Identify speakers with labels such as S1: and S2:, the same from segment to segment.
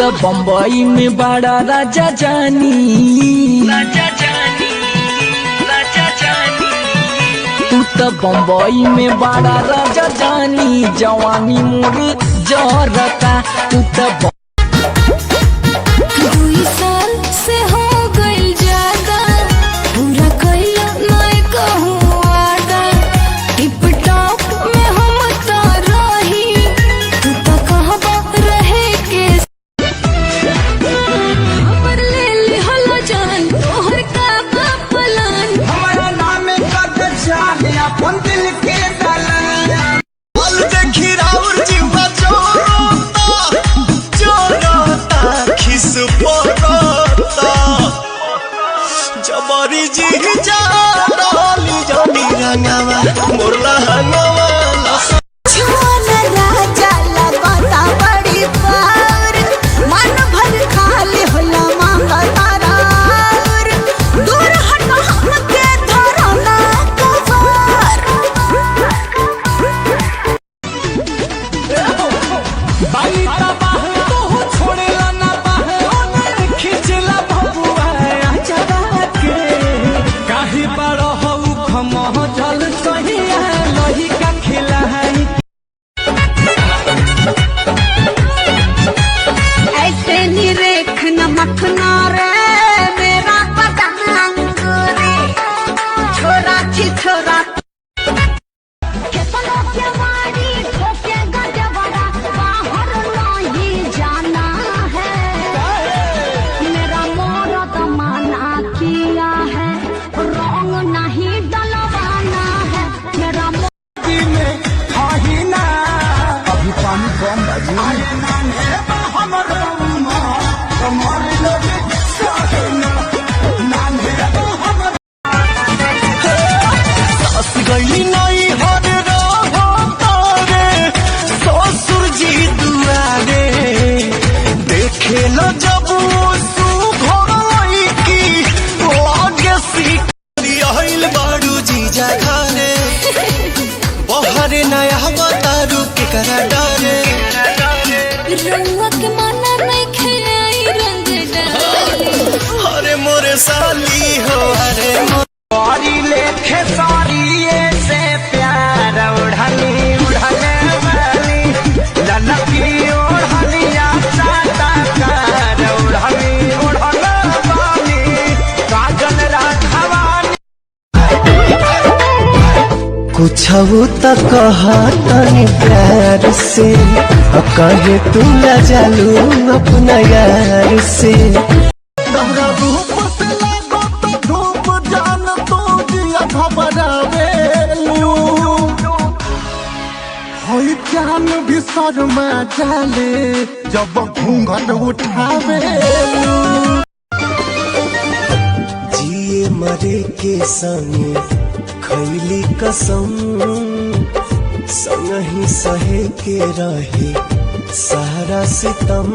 S1: तो बम्बई में बड़ा राजा जानी, तू तो बम्बई में बड़ा राजा जानी, जवानी मोर जरता। तू तो
S2: 2 साल से हो गइल ज्यादा, पूरा कइला मैं कहूँ वादा। टिप टॉप में हम तो रही, तू तो कहबा रहे के हमर ले लिहला जान, तोहर का प्लान।
S3: हमारा नाम कद चाहे अपन दिल के दलान। बोल देखी राउर जीवा जोरता खिस पड़ता, जबरी जी जा डाली जानी रंगवा मोरला हंगवा।
S2: छुआना राजा लगता बड़ी पार, मन भर खाली होला मांगा तारार। दूर हट हमके धरना कवार।
S1: बाई तबाह तो छोड़ेला ना बाह, खिचला बबुआ आजा के। काहे बड़ हऊ खमह जल कहिया लही का खिलाई।
S2: ऐसे निरेख न मखना रे मेरा पतंग रे, छोरा छी छोरा। कितना केवाड़ी ठोके गजबड़ा, बाहर नहीं जाना है। मेरा मोरत माना किया है, रंग नहीं डलवाना है। मेरा
S3: में खाही ना अभी पानी कम बाजी। अरे नाने हमर कमर लगे साजना, नाने हमर सास गई नहीं हर रहो तारे, ससुर जी दुआरे देखे लो जब सु घर की लागे सील बाड़ू जीजा घरे। बहरे नया बतारू के करा डारे,
S2: रंगवा के माना नहीं खेलाई रंग डाले।
S3: अरे मोरे साली हो अरे मोरी लेखे सारी से प्यार उड़ानी उड़ाने वाली, ललकी ओढ़निया साता कार उड़ानी उड़ाने वाली, काजल राघवानी। कुछ तो कहा तनी प्यार से, कहे तू न जालू अपना यार से। तोहरा रूप से लागो तो धूप जान तो जिया घबरावेलू, होई जान भी शर्मा जाले जब घूंघट उठावेलू। जिए मरे के संगे खैली कसम, संग ही सहे के रहे सारा सितम।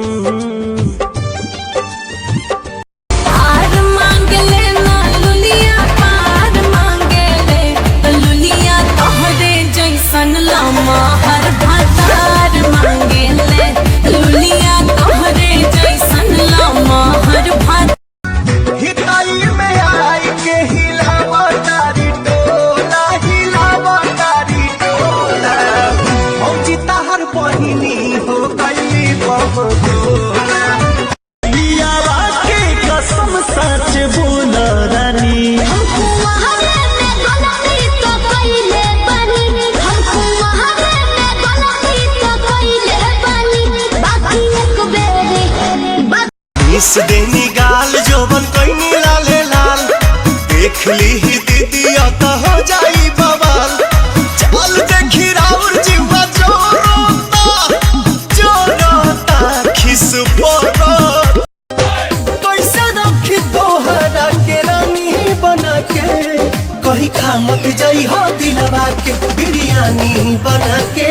S2: पार मांगे ले ना लुलिया, पार मांगे ले लुलिया। तोहरे जैसन लामा हर भातार मांगे ले लुलिया, तोहरे जैसन लामा हर भातार।
S3: हिताई में आई के हिलावा तारी टोला, हिलावा तारी टोला। भौजी ताहर बहिनी हो गई बम गोला, लियावा के कसम सच बोल रानी।
S2: हमको वहावे में गलती तो कइले बानी, हमको वहावे में गलती तो कइले बानी। बाकी एक बेरे
S3: इस देनी गाल जोबन कोई लाले लाल, देख ली ही दीदी तो हो जाई बवाल। चल देखी राउर जीवा जोरता खिस पड़ता, कैसे रखी तोहरा के रानी बना के। कहीं खामत जाई हो दिलवा के, बिरयानी बना के,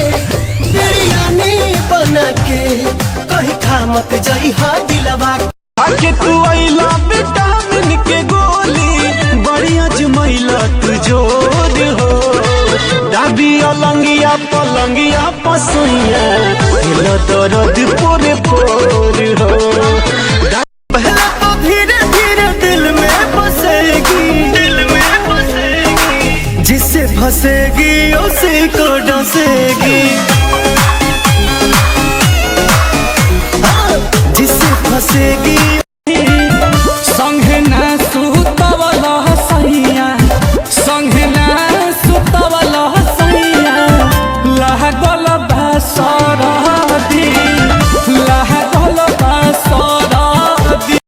S3: बिरयानी बना के। कहीं खामत जाई हो दिलवा के। तू आइला विटामिन के गोली, बड़ी अजमैला तू जोर हो। दाबी अलंगिया पलंगिया पसुइया दिल दर्द पोरे पोर हो। पहले तो धीरे धीरे दिल में बसेगी, जिससे फंसेगी उसी को डसेगी, जिससे फंसेगी